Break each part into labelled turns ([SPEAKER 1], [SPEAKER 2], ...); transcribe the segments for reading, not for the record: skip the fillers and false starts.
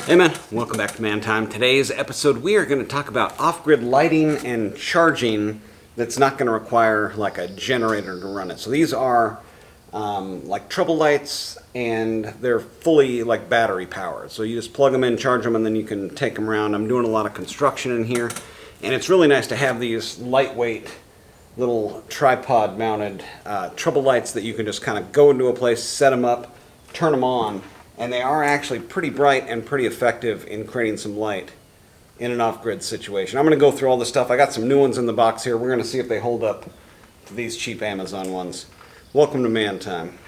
[SPEAKER 1] Hey man, welcome back to Man Time. Today's episode we are going to talk about off-grid lighting and charging that's not going to require like a generator to run it. So these are like trouble lights, and they're fully like battery powered. So you just plug them in, charge them, and then you can take them around. I'm doing a lot of construction in here, and it's really nice to have these lightweight little tripod mounted trouble lights that you can just kind of go into a place, set them up, turn them on, and they are actually pretty bright and pretty effective in creating some light in an off-grid situation. I'm going to go through all this stuff. I got some new ones in the box here. We're going to see if they hold up to these cheap Amazon ones. Welcome to Man Time.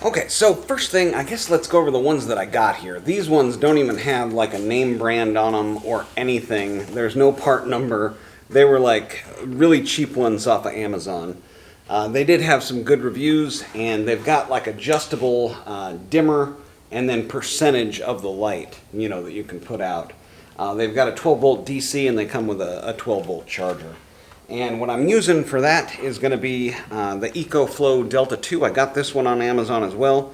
[SPEAKER 1] Okay, so first thing, I guess let's go over the ones that I got here. These ones don't even have like a name brand on them or anything. There's no part number. They were like really cheap ones off of Amazon. They did have some good reviews, and they've got like adjustable dimmer and then percentage of the light, you know, that you can put out. They've got a 12 volt DC, and they come with a 12 volt charger. And what I'm using for that is going to be the EcoFlow Delta 2. I got this one on Amazon as well.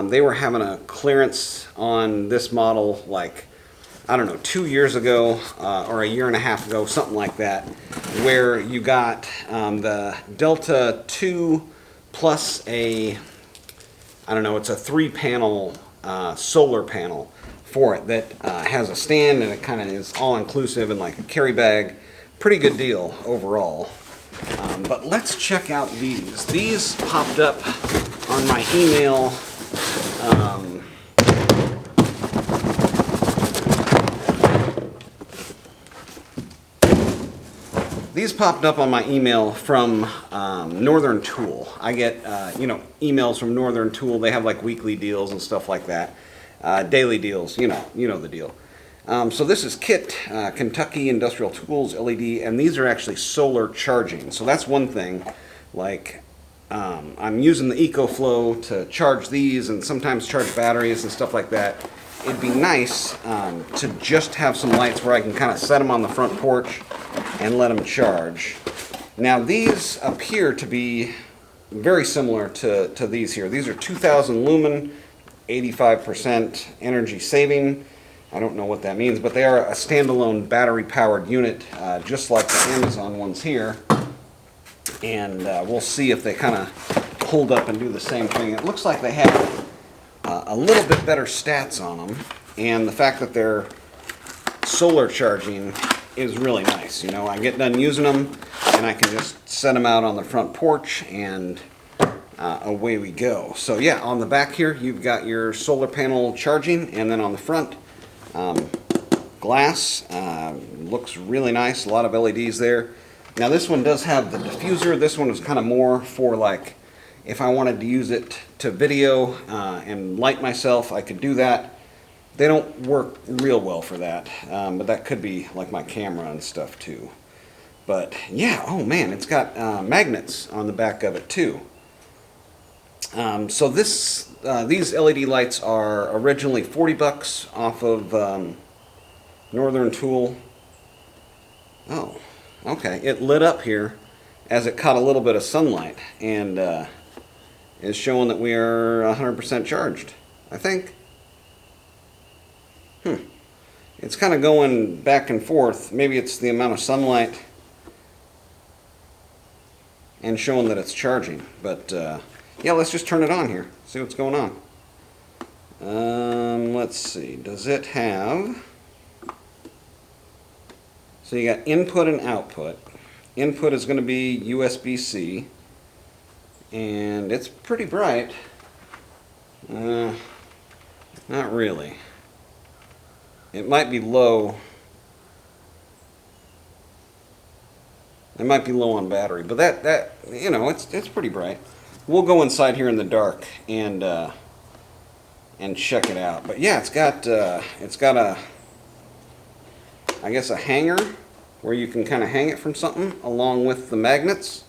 [SPEAKER 1] They were having a clearance on this model like, I don't know, 2 years ago or a year and a half ago, something like that, where you got the Delta 2 plus a, I don't know, it's a 3-panel solar panel for it that has a stand, and it kind of is all-inclusive and like a carry bag. Pretty good deal overall. But let's check out these. These popped up on my email. These popped up on my email from Northern Tool. I get emails from Northern Tool. They have like weekly deals and stuff like that. Daily deals, you know the deal. So this is KIT, Kentucky Industrial Tools LED, and these are actually solar charging. So that's one thing. Like, I'm using the EcoFlow to charge these and sometimes charge batteries and stuff like that. It'd be nice to just have some lights where I can kind of set them on the front porch and let them charge. Now these appear to be very similar to these here. These are 2,000 lumen, 85% energy saving. I don't know what that means, but they are a standalone battery-powered unit, just like the Amazon ones here. And we'll see if they kind of hold up and do the same thing. It looks like they have a little bit better stats on them, and the fact that they're solar charging is really nice. You know, I get done using them, and I can just set them out on the front porch, and away we go. So yeah, on the back here, you've got your solar panel charging, and then on the front, glass, looks really nice, a lot of LEDs there. Now this one does have the diffuser. This one was kind of more for like if I wanted to use it to video and light myself, I could do that. They don't work real well for that, but that could be like my camera and stuff too. But yeah, oh man, it's got magnets on the back of it too. So these LED lights are originally $40 off of Northern Tool. Oh, okay. It lit up here as it caught a little bit of sunlight, and is showing that we are 100% charged, I think. It's kind of going back and forth. Maybe it's the amount of sunlight and showing that it's charging, but yeah, let's just turn it on here, see what's going on. Let's see, does it have, so you got input and output. Input is going to be USB-C, and it's pretty bright. Not really. It might be low. It might be low on battery, but that you know, it's pretty bright. We'll go inside here in the dark and check it out. But yeah, it's got a, I guess, a hanger where you can kind of hang it from something along with the magnets.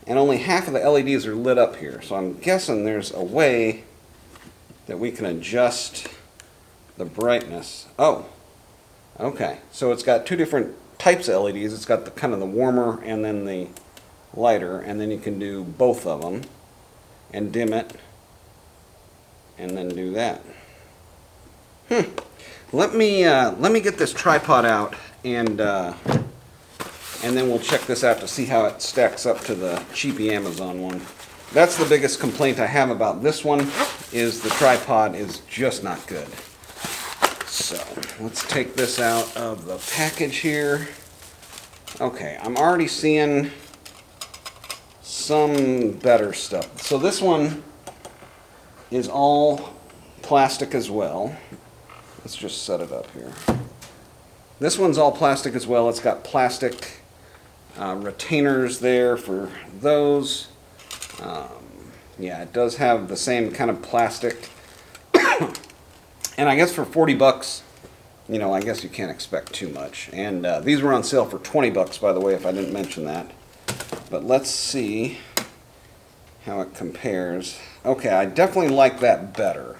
[SPEAKER 1] And only half of the LEDs are lit up here, so I'm guessing there's a way that we can adjust the brightness. Oh, okay. So it's got two different types of LEDs. It's got the kind of the warmer and then the lighter, and then you can do both of them and dim it and then do that. Let me get this tripod out and then we'll check this out to see how it stacks up to the cheapy Amazon one. That's the biggest complaint I have about this one, is the tripod is just not good. So let's take this out of the package here. Okay, I'm already seeing some better stuff. So this one is all plastic as well. Let's just set it up here. This one's all plastic as well. It's got plastic retainers there for those. Yeah, it does have the same kind of plastic. And I guess for 40 bucks, you know, I guess you can't expect too much. And these were on sale for 20 bucks, by the way, if I didn't mention that. But let's see how it compares. Okay, I definitely like that better.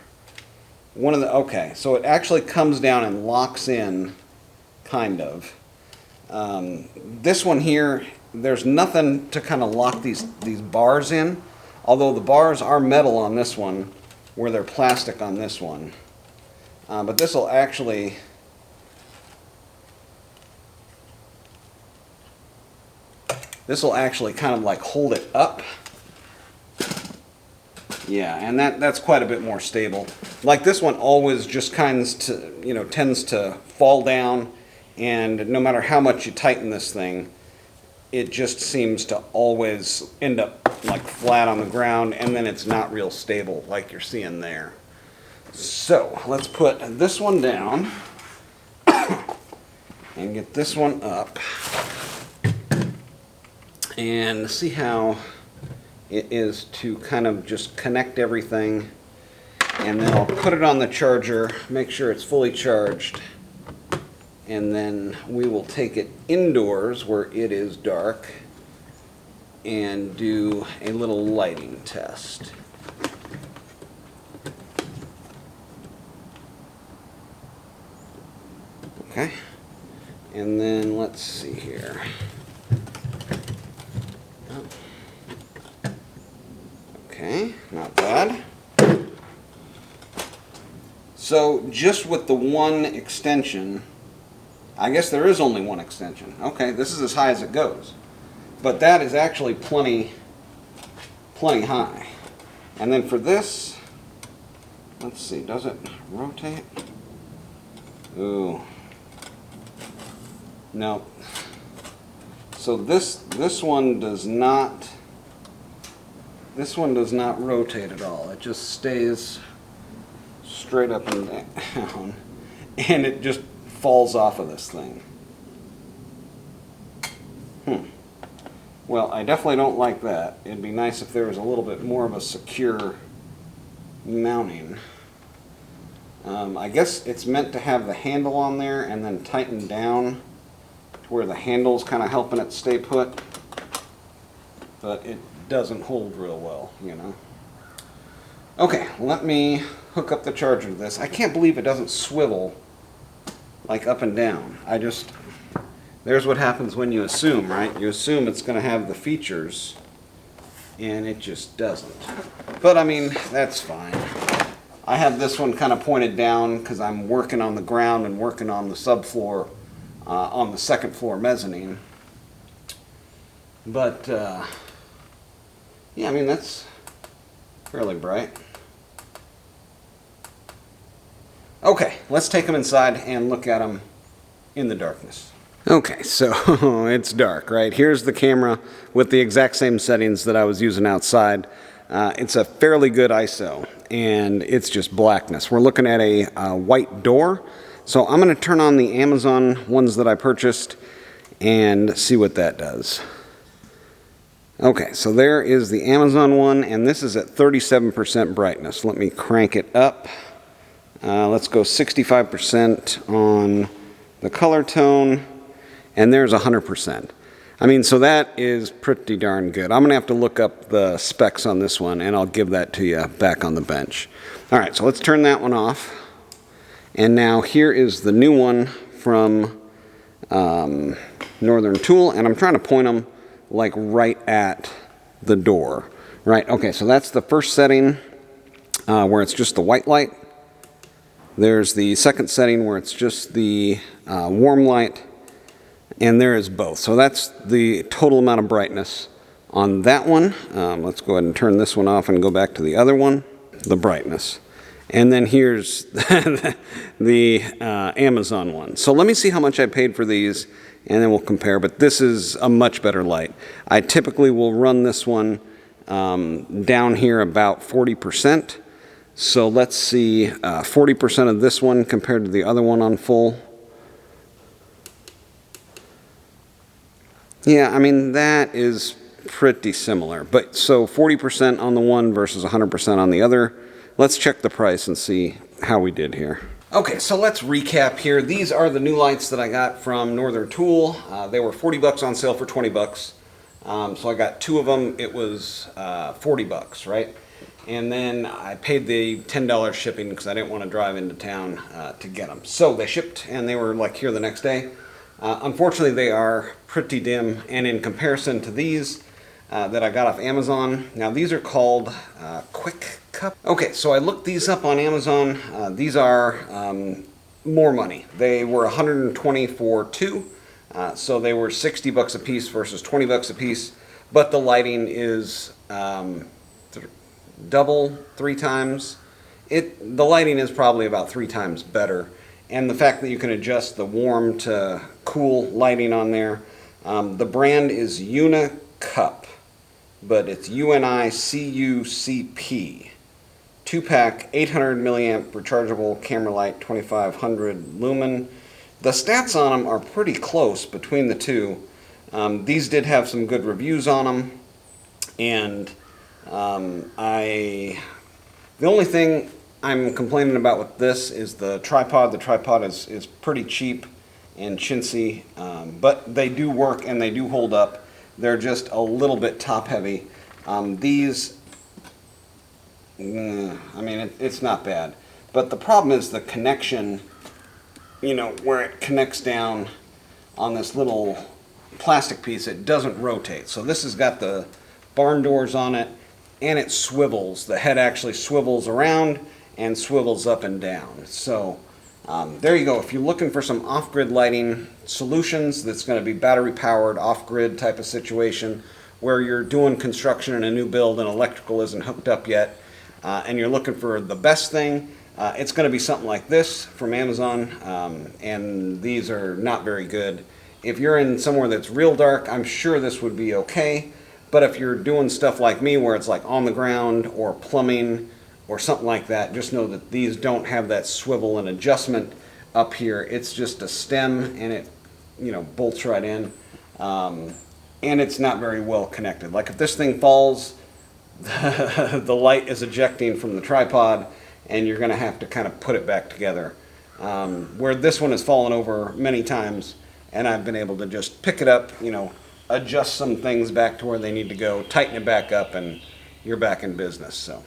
[SPEAKER 1] Okay, so it actually comes down and locks in, kind of. This one here, there's nothing to kind of lock these bars in, although the bars are metal on this one, where they're plastic on this one. But this will actually kind of like hold it up. Yeah, and that's quite a bit more stable. Like this one always just tends to fall down, and no matter how much you tighten this thing, it just seems to always end up like flat on the ground, and then it's not real stable like you're seeing there. So let's put this one down and get this one up and see how it is to kind of just connect everything, and then I'll put it on the charger, make sure it's fully charged, and then we will take it indoors where it is dark and do a little lighting test. Okay, and then let's see here. Okay, not bad. So just with the one extension, I guess there is only one extension. Okay, this is as high as it goes. But that is actually plenty high. And then for this, let's see, does it rotate? Ooh. No. So this one does not rotate at all. It just stays straight up and down, and it just falls off of this thing. Well, I definitely don't like that. It'd be nice if there was a little bit more of a secure mounting. I guess it's meant to have the handle on there and then tighten down to where the handle's kind of helping it stay put, but it doesn't hold real well, you know. Okay, let me hook up the charger to this. I can't believe it doesn't swivel like up and down. There's what happens when you assume, right? You assume it's going to have the features, and it just doesn't. But I mean, that's fine. I have this one kind of pointed down because I'm working on the ground and working on the subfloor, on the second floor mezzanine. But yeah, I mean, that's fairly bright. Okay, let's take them inside and look at them in the darkness. Okay, so it's dark, right? Here's the camera with the exact same settings that I was using outside. It's a fairly good ISO, and it's just blackness. We're looking at a white door. So I'm going to turn on the Amazon ones that I purchased and see what that does. Okay, so there is the Amazon one, and this is at 37% brightness. Let me crank it up. Let's go 65% on the color tone, and there's 100%. I mean, so that is pretty darn good. I'm going to have to look up the specs on this one, and I'll give that to you back on the bench. All right, so let's turn that one off. And now here is the new one from Northern Tool, and I'm trying to point them like right at the door. Right, okay, so that's the first setting where it's just the white light. There's the second setting where it's just the warm light, and there is both. So that's the total amount of brightness on that one. Let's go ahead and turn this one off and go back to the other one, the brightness. And then here's the Amazon one. So let me see how much I paid for these, and then we'll compare. But this is a much better light. I typically will run this one down here about 40%. So let's see, 40% of this one compared to the other one on full. Yeah, I mean, that is pretty similar. But so 40% on the one versus 100% on the other. Let's check the price and see how we did here. Okay, so let's recap here. These are the new lights that I got from Northern Tool. They were 40 bucks on sale for 20 bucks. So I got two of them. It was 40 bucks, right? And then I paid the $10 shipping because I didn't want to drive into town to get them. So they shipped, and they were like here the next day. Unfortunately, they are pretty dim, and in comparison to these that I got off Amazon, now these are called Quick Cup. Okay, so I looked these up on Amazon. These are more money. They were $120 for two, so they were 60 bucks a piece versus 20 bucks a piece. But the lighting is double, three times. The lighting is probably about 3 times better. And the fact that you can adjust the warm to cool lighting on there. The brand is Unicup, but it's UNICUCP. 2-pack, 800 milliamp rechargeable camera light, 2500 lumen. The stats on them are pretty close between the two. These did have some good reviews on them, and the only thing I'm complaining about with this is the tripod. The tripod is pretty cheap and chintzy, but they do work and they do hold up. They're just a little bit top heavy. These, I mean, it's not bad. But the problem is the connection, you know, where it connects down on this little plastic piece, it doesn't rotate. So this has got the barn doors on it, and it swivels. The head actually swivels around and swivels up and down. So there you go. If you're looking for some off-grid lighting solutions that's going to be battery powered, off-grid type of situation where you're doing construction in a new build and electrical isn't hooked up yet, and you're looking for the best thing, it's going to be something like this from Amazon, and these are not very good. If you're in somewhere that's real dark, I'm sure this would be okay. But if you're doing stuff like me where it's like on the ground or plumbing or something like that, just know that these don't have that swivel and adjustment up here. It's just a stem, and it, you know, bolts right in. And it's not very well connected. Like if this thing falls, the light is ejecting from the tripod, and you're going to have to kind of put it back together. Where this one has fallen over many times, and I've been able to just pick it up, you know, adjust some things back to where they need to go, tighten it back up, and you're back in business. So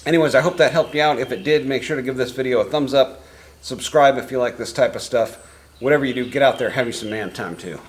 [SPEAKER 1] anyways, I hope that helped you out. If it did, make sure to give this video a thumbs up. Subscribe if you like this type of stuff. Whatever you do, get out there, have you some man time too.